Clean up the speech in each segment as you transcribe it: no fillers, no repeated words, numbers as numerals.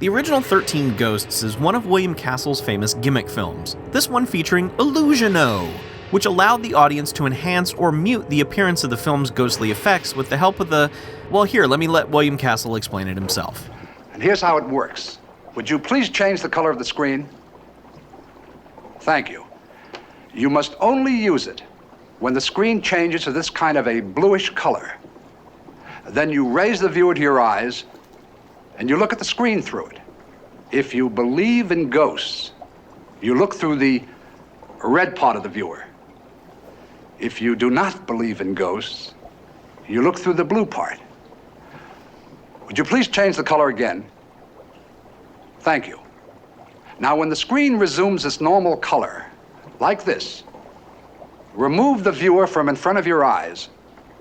The original 13 Ghosts is one of William Castle's famous gimmick films, this one featuring Illusiono, which allowed the audience to enhance or mute the appearance of the film's ghostly effects with the help of the... Well, here, let me let William Castle explain it himself. And here's how it works. Would you please change the color of the screen? Thank you. You must only use it when the screen changes to this kind of a bluish color. Then you raise the viewer to your eyes and you look at the screen through it. If you believe in ghosts, you look through the red part of the viewer. If you do not believe in ghosts, you look through the blue part. Would you please change the color again? Thank you. Now, when the screen resumes its normal color, like this, remove the viewer from in front of your eyes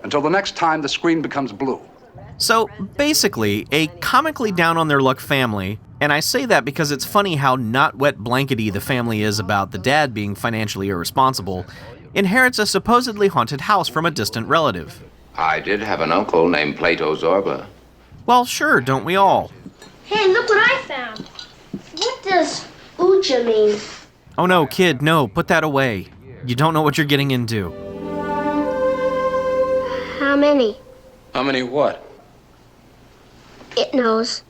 until the next time the screen becomes blue. So, basically, a comically down-on-their-luck family, and I say that because it's funny how not wet blankety the family is about the dad being financially irresponsible, inherits a supposedly haunted house from a distant relative. I did have an uncle named Plato Zorba. Well, sure, don't we all? Hey, look what I found. What does Uja mean? Oh no, kid, no, put that away. You don't know what you're getting into. How many? How many what? It knows.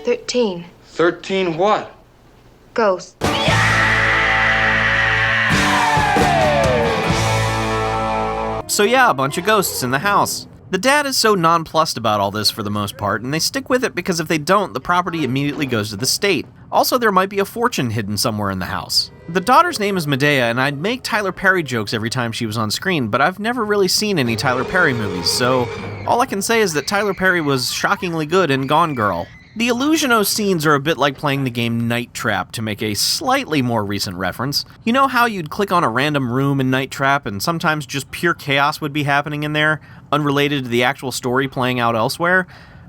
"13. 13 what? Ghost." So yeah, a bunch of ghosts in the house. The dad is so nonplussed about all this for the most part, and they stick with it because if they don't, the property immediately goes to the state. Also, there might be a fortune hidden somewhere in the house. The daughter's name is Medea, and I'd make Tyler Perry jokes every time she was on screen, but I've never really seen any Tyler Perry movies, so all I can say is that Tyler Perry was shockingly good in Gone Girl. The Illusiono scenes are a bit like playing the game Night Trap, to make a slightly more recent reference. You know how you'd click on a random room in Night Trap and sometimes just pure chaos would be happening in there, unrelated to the actual story playing out elsewhere?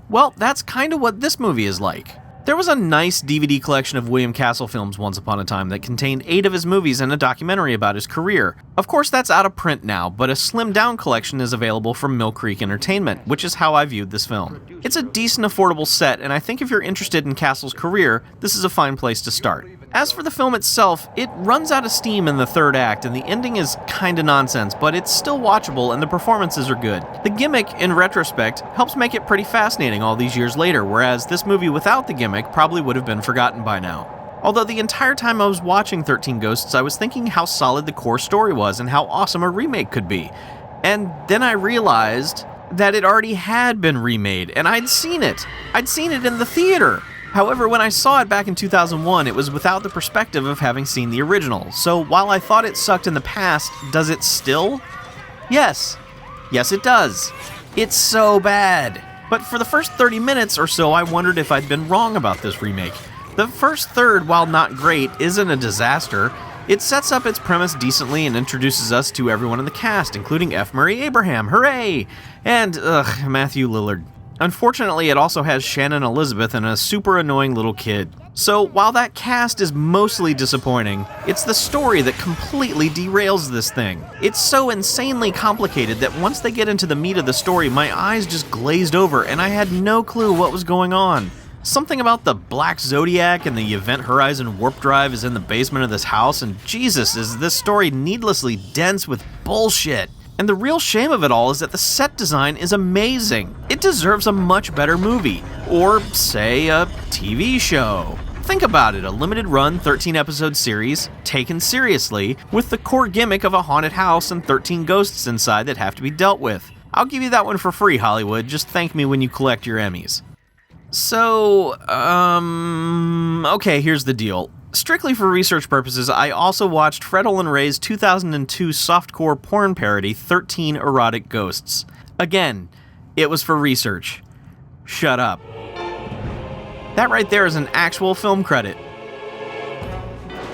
Well, that's kind of what this movie is like. There was a nice DVD collection of William Castle films once upon a time that contained 8 of his movies and a documentary about his career. Of course, that's out of print now, but a slimmed-down collection is available from Mill Creek Entertainment, which is how I viewed this film. It's a decent, affordable set, and I think if you're interested in Castle's career, this is a fine place to start. As for the film itself, it runs out of steam in the third act, and the ending is kinda nonsense, but it's still watchable and the performances are good. The gimmick, in retrospect, helps make it pretty fascinating all these years later, whereas this movie without the gimmick probably would have been forgotten by now. Although the entire time I was watching 13 Ghosts, I was thinking how solid the core story was and how awesome a remake could be. And then I realized that it already had been remade, and I'd seen it. I'd seen it in the theater. However, when I saw it back in 2001, it was without the perspective of having seen the original. So while I thought it sucked in the past, does it still? Yes. Yes, it does. It's so bad. But for the first 30 minutes or so, I wondered if I'd been wrong about this remake. The first third, while not great, isn't a disaster. It sets up its premise decently and introduces us to everyone in the cast, including F. Murray Abraham, hooray! And, Matthew Lillard. Unfortunately, it also has Shannon Elizabeth and a super annoying little kid. So, while that cast is mostly disappointing, it's the story that completely derails this thing. It's so insanely complicated that once they get into the meat of the story, my eyes just glazed over and I had no clue what was going on. Something about the Black Zodiac and the Event Horizon warp drive is in the basement of this house, and Jesus, is this story needlessly dense with bullshit. And the real shame of it all is that the set design is amazing. It deserves a much better movie, or, say, a TV show. Think about it, a limited-run 13-episode series, taken seriously, with the core gimmick of a haunted house and 13 ghosts inside that have to be dealt with. I'll give you that one for free, Hollywood. Just thank me when you collect your Emmys. So, okay, here's the deal. Strictly for research purposes, I also watched Fred Olen Ray's 2002 softcore porn parody, 13 Erotic Ghosts. Again, it was for research. Shut up. That right there is an actual film credit.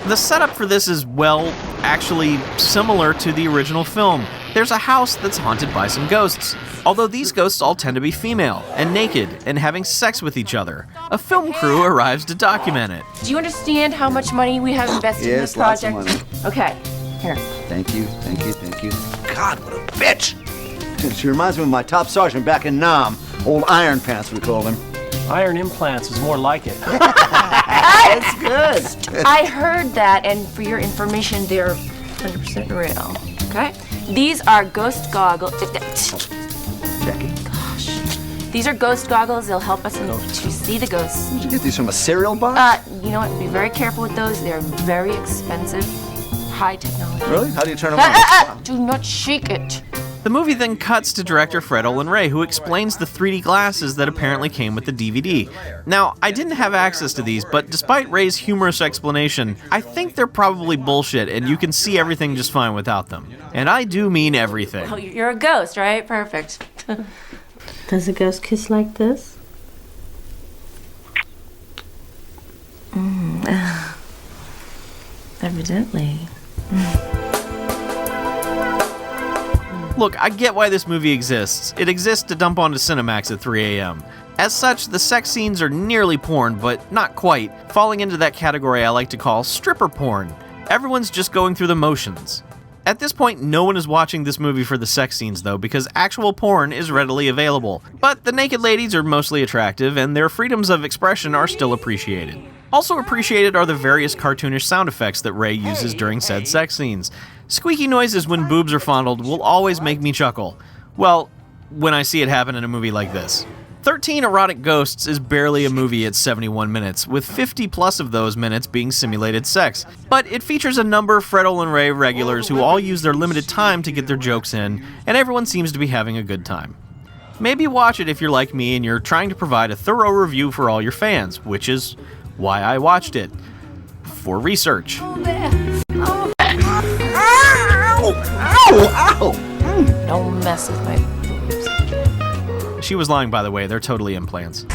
The setup for this is, well, actually similar to the original film. There's a house that's haunted by some ghosts, although these ghosts all tend to be female and naked and having sex with each other. A film crew arrives to document it. Do you understand how much money we have invested in this Yes, project? lots of money. Okay, here. Thank you, thank you, thank you. God, what a bitch! She reminds me of my top sergeant back in Nam. Old Iron Pants, we called him. Iron implants is more like it. That's good. I heard that, and for your information, they're 100% real. Okay? These are ghost goggles. Jackie, Gosh. These are ghost goggles. They'll help us to see the ghosts. did you get these from a cereal box? You know what? Be very careful with those. They're very expensive. High technology. Really? How do you turn them on? Do not shake it. The movie then cuts to director Thir13en, who explains the 3D glasses that apparently came with the DVD. Now, I didn't have access to these, but despite Ray's humorous explanation, I think they're probably bullshit and you can see everything just fine without them. And I do mean everything. Oh, you're a ghost, right? Perfect. Does a ghost kiss like this? Evidently. Look, I get why this movie exists. It exists to dump onto Cinemax at 3 a.m. As such, the sex scenes are nearly porn, but not quite, falling into that category I like to call stripper porn. Everyone's just going through the motions. At this point, no one is watching this movie for the sex scenes though, because actual porn is readily available. But the naked ladies are mostly attractive, and their freedoms of expression are still appreciated. Also appreciated are the various cartoonish sound effects that Ray uses during said sex scenes. Squeaky noises when boobs are fondled will always make me chuckle. Well, when I see it happen in a movie like this. 13 Erotic Ghosts is barely a movie at 71 minutes, with 50 plus of those minutes being simulated sex. But it features a number of Thir13en Ray regulars who all use their limited time to get their jokes in, and everyone seems to be having a good time. Maybe watch it if you're like me and you're trying to provide a thorough review for all your fans, which is why I watched it. For research. Don't mess with my boobs. She was lying, by the way, they're totally implants.